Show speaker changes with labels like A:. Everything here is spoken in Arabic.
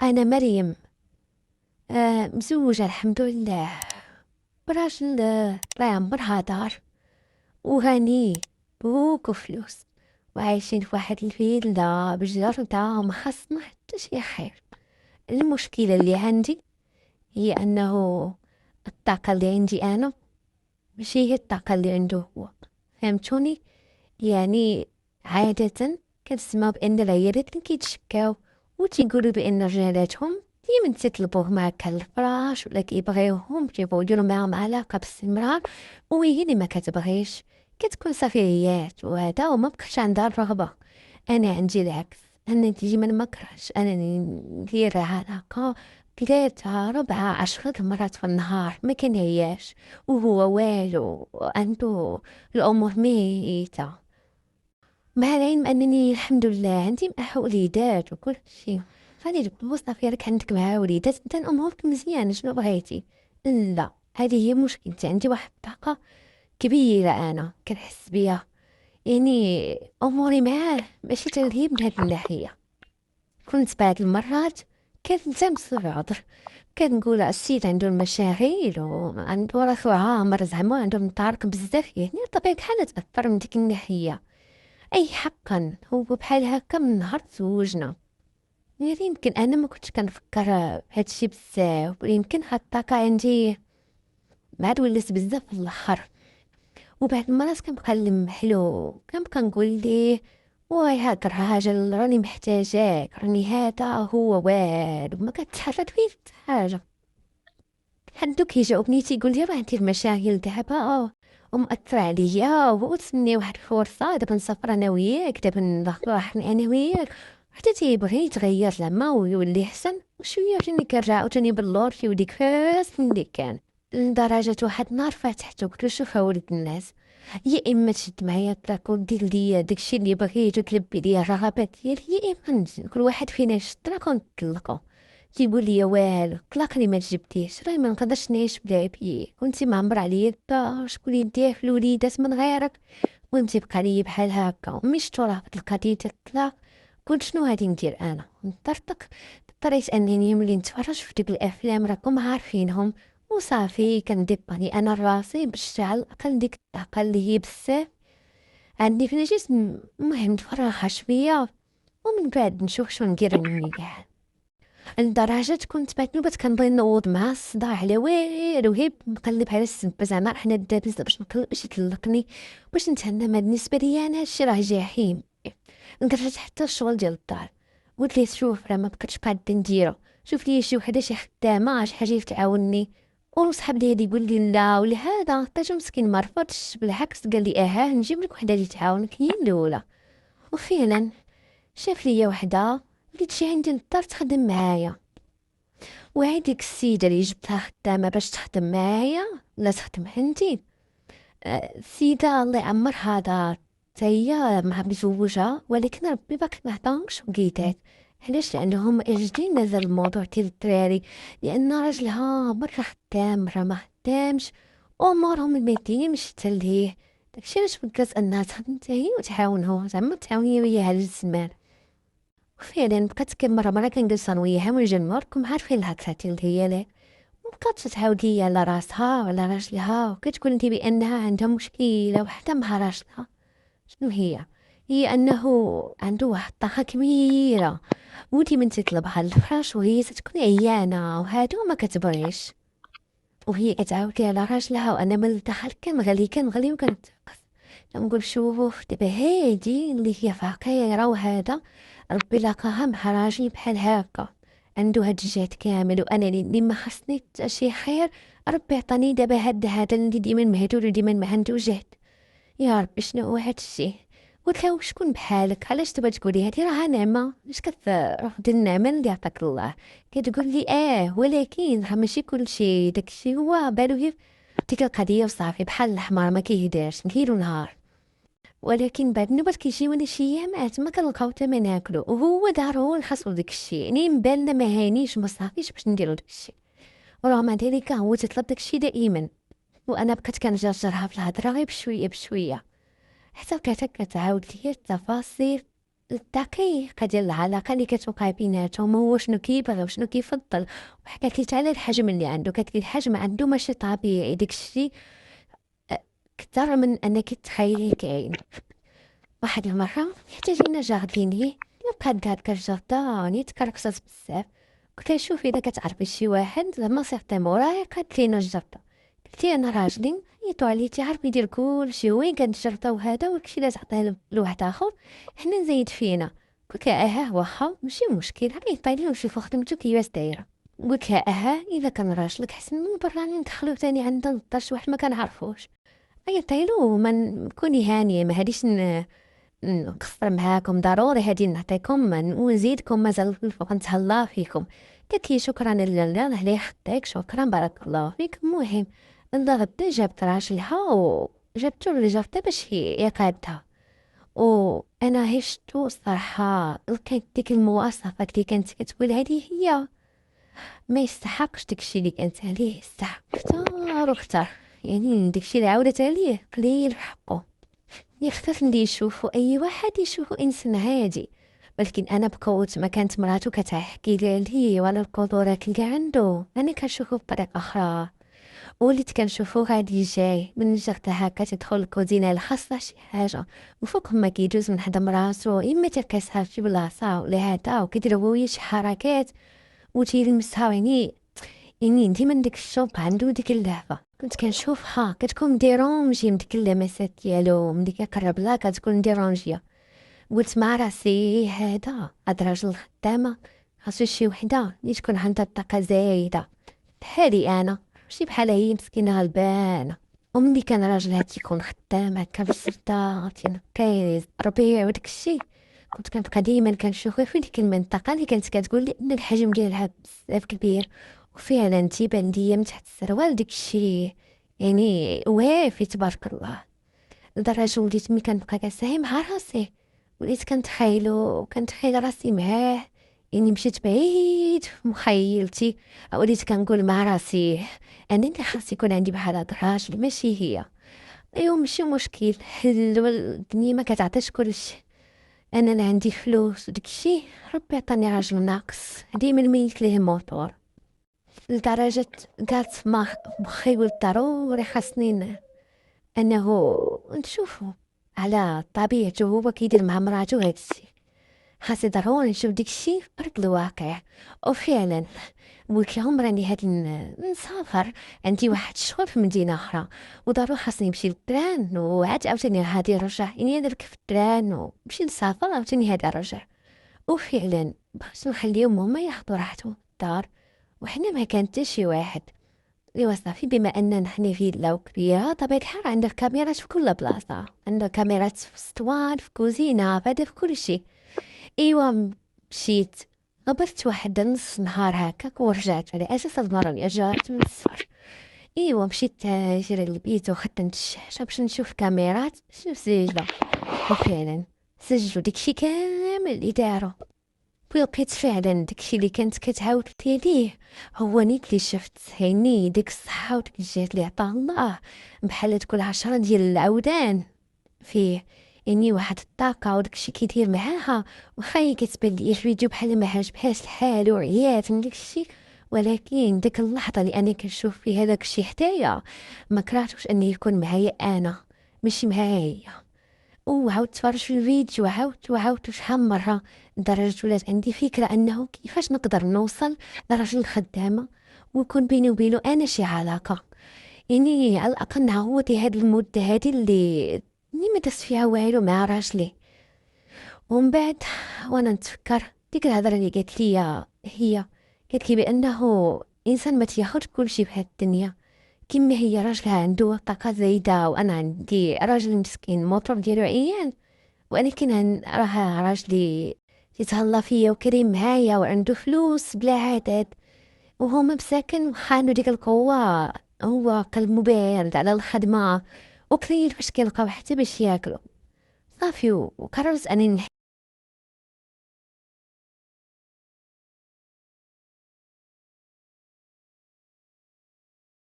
A: أنا مريم. مزوجة الحمد لله براجل الله يعمرها دار وغني بوك وفلوس، وعايشين في واحد الفيلا بجردة ما خصنا حتى شي خير. المشكلة اللي عندي هي أنه الطاقة اللي عندي أنا ماشي هي الطاقة اللي عنده هو، فهمتوني؟ يعني عادة كنسمعو بأن العيالات كيتشكاو وتيقولوا بأن رجالاتهم ديما تيطلبوه معاك على الفراش ولا كيبغيوهم كيبغيو يديرو معاهم علاقة باستمرار، وهي اللي ما كتبغيش كتكون صافي عيات وهذا وما بقاش عندها الرغبة. أنا عندي العكس، أنا ديما مكرهش أنني ندير علاقة 3 4 10 مرات في النهار ما كنعياش، وهو والو عنده الأمور ميتة، مع العلم أنني الحمد لله عندي معاه وليدات وكل شيء. غادي تقول صافي راك عندك معاه وليدات انت أمورك مزيانة شنو بغيتي؟ لا، هذه هي مشكلتي، عندي واحد الطاقة كبيرة أنا كنحس بيها، يعني أموري معاه ماشي ترهيب من هاد الناحية. كنت بعض المرات كنلتمس العذر، كنقول السيد عنده المشاغل وعنده راسو عامر زعما عنده مطارق بزاف، يعني طبيعة الحال تأثر من ديك الناحية. أي حقا هو بحال هكا من نهار تزوجنا، يعني يمكن أنا ما كنتش كنفكر هادشي بزاف، يمكن هاد الطاقة عندي بعد ولات بزاف في الآخر. وبعد المرات كنبقى نلمحلو كنبقى نقول ليه واي هاك الراجل راني محتاجاك، راني هذا هو والو ما كتحرك فيه حتى حاجة. حدو كيجاوبني تيقول لي راه عندي المشاغل دابا ومأثرة عليا وتسني واحد الفرصة دابا نسافر انا وياك، دابا ناخدو راحتنا انا وياك، حتى تيبغي يتغير زعما ويولي حسن وشويه عاوتاني كنرجع عاوتاني باللور كيولي كفاس من اللي كان. لدرجة واحد النهار فتحتو قلت له شوف ولد الناس، يا اما تشد معايا الطلاق ودير ليا داكشي اللي بغيت وتلبي ليا الرغبات ديالي، يا اما كل واحد فينا يشد الطلاق ونطلقو. تيقول لي والو طلقني ما تجبديش، راه ما نقدرش نعيش بلا بيه، كنتي معمر عليا الدار شكون يديه في الوليدات من غيرك، وانت بقى لي بحال هكا مش شطوره في القضيه ديال الطلاق. قلت شنو غادي ندير انا نطرطق؟ اضطريت انني ملي نتفرج في ديك الافلام راكم عارفينهم وصافي كنديباني انا راسي باش على الاقل ديك الطاقه اللي هي بزاف عندي في الجسم المهم نفرغها شويه، ومن بعد نشوف شنو ندير مني كاع. لدرجة كنت بعد نوبات كنبغي نوض مع الصداع على والو، غير نقلب على السبة زعما حنا دابز باش باش يطلقني باش نتهنى. ما بالنسبة ليا انا هادشي راه جحيم. نكرهت حتى الشغل ديال الدار، قلت ليه شوف راه ما بقيتش قادة نديرو، شوف لي شي وحده شي خدامة شي حاجة تعاوني. وصحاب ديالي يقول لي لا ولا هذا حتى مسكين ما رفضش، بالعكس قال لي نجيب لك وحده اللي تعاونك هي الاولى. وفعلا شاف ليا وحده وليت تجي عندي للدار تخدم معايا، وهاديك السيدة اللي جبتها خدامة باش تخدم معايا ولا تخدم عندي، السيدة الله يعمرها دار حتى هي مع مزوجة، ولكن ربي باقي معطاهمش وليدات. علاش؟ لأنهم اجدين هذا الموضوع ديال الدراري، لأن راجلها مرة خدام مرة ما خدامش وأمورهم المادية مش تلهيه. داكشي علاش بدات أنها تخدم حتى هي وتعاونه، زعما تعاون هي وياها على الزمان. وفعلا بقات كل مرة كنجلس أنا وياها ونجمعو راكم عارفين الهكرات ديالي، وبقات تعاود ليا على راسها وعلى راجلها وكتقول لي بأنها عندها مشكلة وحدة مع راجلها. شنو هي؟ هي أنه عنده واحد الطاقة كبيرة ودي من تطلبها للفراش وهي تكون عيانة وهادو ما كتبغيش، وهي كتعاود لي على راجلها وأنا من الداخل كنغلي وكنتقص. نقول شوف دابا هادي اللي هي فقيرة وهذا ربي لاقاها مع راجل بحال هكا عنده هاد الجهد كامل، وانا اللي ما خصني حتى شي خير ربي عطاني دابا هذا اللي ديما مهدول وديما ما عنده جهد. يا ربي شنو هو هاد الشيء؟ قلت له شكون بحالك علاش تبغي تقولي هادي راها نعمه، اش كترفض النعمه اللي عطاك الله؟ كتقول لي ولكن راه ماشي كلشي، داكشي هو بالو غير ديك القضيه وصافي بحال الحمار ما كيهداش ليل ونهار. ولكن بعد النوبات كيجيوني شي ايامات ما كنلقاو حتى ما ناكلو وهو دار هو نحصلو داكشي، يعني مبالنا ما هانيش ما صافيش باش نديرو داكشي، ورغم ذلك هو تطلب داكشي دائما. وانا بقيت كنجرجرها في الهضره غير بشويه بشويه، حتى بقيت كتعاود ليا التفاصيل الدقيقة ديال العلاقة اللي كتوقع بيناتهم، هو شنو كيبغي وشنو كيفضل، وحكات لي على الحجم اللي عنده، قالت لي الحجم عنده ماشي طبيعي، داك الشيء كتر من انك تخيلي كاين. واحد المرة حتى جينا جارديني بقات قاعد كتجرداني تكركصات بزاف، قلت لها شوفي اذا كتعرفي شي واحد زعما سيغتان مورايا قالت لينا الجرده، قلت لها انا راجلي عيطوا عليه تيعرف يدير كلشي، وين كنجرده وهذا، وداكشي الا تعطيه لواحد اخر حنا نزيد فينا. قلت لها واخا ماشي مشكل، عيطي ليه وشوفوا خدمته كيفاش دايره. قلت لها الا كان راجلك حسن من برا ندخلو تاني عندنا للدار شي واحد ما كنعرفوش. عيطيلو ما كوني هانيه، ما هاديش نقصر معاكم، ضروري هادي نعطيكم ونزيدكم مازال الفوق، نتهلا فيكم. قالت لي شكرا لاله على خداك، شكرا بارك الله فيك. المهم الله غدا جابت راجلها وجابتو للجرده باش يقادها، وانا هشتو الصراحه. كانت ديك المواصفات اللي كانت كتقول هذه هي ما يستحقش داكشي اللي كانت عليه، يستحق كتر وكتر. يعني داكشي اللي عاودت عليه قليل في حقه. يختار اللي يشوفوا اي واحد يشوفوا انسان عادي، ولكن انا بقوة ما كانت مراته كتحكي لي ولا القدرات اللي عنده، انا كنشوفه بطريقه اخرى. وليت كنشوفو غادي جاي من جهة هكا تدخل الكوزينه الخاصه شي حاجه، وفوق ما كيدوز من حدا مراسو اما تركسها في بلاصه ولا هذا وكيدير هو شي حركات وتيلمسها. يعني ديما ديك الشوب عنده ديك اللعبه، كنت كنشوفها كتكون ديرونجي من ديك اللمسات ديالو، من ديك قرب لها كتكون ديرونجيه. قلت مع راسي هذا راجل خدامه، خاصو شي وحده اللي تكون عندها الطاقه زايده بحالي انا، ماشي بحال هي مسكينه غلبانه. وملي كان راجلها تيكون خدام هكا بالسلطه تنقيز ربيع وداك الشيء، كنت كنبقى ديما كنشوف في ديك المنطقه اللي كانت كتقول لي ان الحجم ديالها بزاف كبير، وفعلا تيبان ليا من تحت السروال داك الشيء يعني وافي تبارك الله. لدرجه وليت ملي كنبقى كنساهي مع راسي وليت كنتخيل راسي معاه، يعني مشيت بعيد في مخيلتي، وليت كنقول مع راسي انا اللي خاص يكون عندي بحال هاد الراجل ماشي هي. ايوا ماشي مشكل، الدنيا ما كتعطيش كلشي، انا اللي عندي فلوس وداكشي ربي عطاني راجل ناقص ديما ميت ليه موتور. لدرجه قالت ما مخي قلت ضروري خاصني انه نشوفو على طبيعته هو كيدير مع مراته هادشي، خاصي ضروري نشوف داكشي في ارض الواقع. وفعلا قلت لهم راني هاد نسافر، عندي واحد الشغل في مدينه اخرى وضروري خاصني نمشي للتران، وعاد عاوتاني غادي نرجع، يعني درك في التران ونمشي نسافر عاوتاني هذا رجع. وفعلا بغيت نخليهم هما ياخدو راحتهم في الدار، وحنا ما كان حتى شي واحد. ايوا صافي، بما اننا حنا فيلا كبيره طبيعة الحال عندك كاميرات في كل بلاصه، عندك كاميرات في السطوان في كوزينه فهذا في كل شيء. ايوا مشيت غبرت واحد نص نهار هكاك ورجعت على اساس المره اللي رجعت من السفر. ايوا مشيت جري للبيت وخدمت الشاشه باش نشوف كاميرات شنو سجلوا، وفعلا سجلوا داكشي كامل اللي داروا. ولقيت فعلا داكشي اللي كانت كتعاود ليه هو نيت اللي شفت، يعني ديك الصحة وديك الجهد اللي عطاه الله بحال تكون 10 ديال العودان فيه، يعني واحد الطاقة وداكشي كيدير معاها. واخا هي كتبان ليا الفيديو بحال ما عجبهاش الحال وعيات من داكشي، ولكن ديك اللحظة اللي انا كنشوف فيها داكشي حدايا ما كرهتوش انه يكون معايا انا ماشي معاها هي. وعاودت تفرج في الفيديو وعاودت شحال مرة، لدرجة ولات عندي فكرة انه كيفاش نقدر نوصل لراجل الخدامة ويكون بيني وبينه انا شي علاقة، يعني على الاقل نعوضي هاد المدة هادي اللي ما دازت فيها والو مع راجلي. ومن بعد وانا نتفكر ديك الهضرة اللي قالت لي هي، قالت لي بانه انسان ما تياخدش كلشي في هاد الدنيا، كيما هي راجلها عنده طاقة زايدة وانا عندي راجل مسكين موتور ديالو عيان، ولكن راه راجلي يتهلا فيا وكريم معايا وعنده فلوس بلا عدد، وهو مساكن خانو ديك القوة، هو قلب بارد على الخدمة وقليل فاش كيلقاو حتى باش ياكلوا. صافي وقررت انني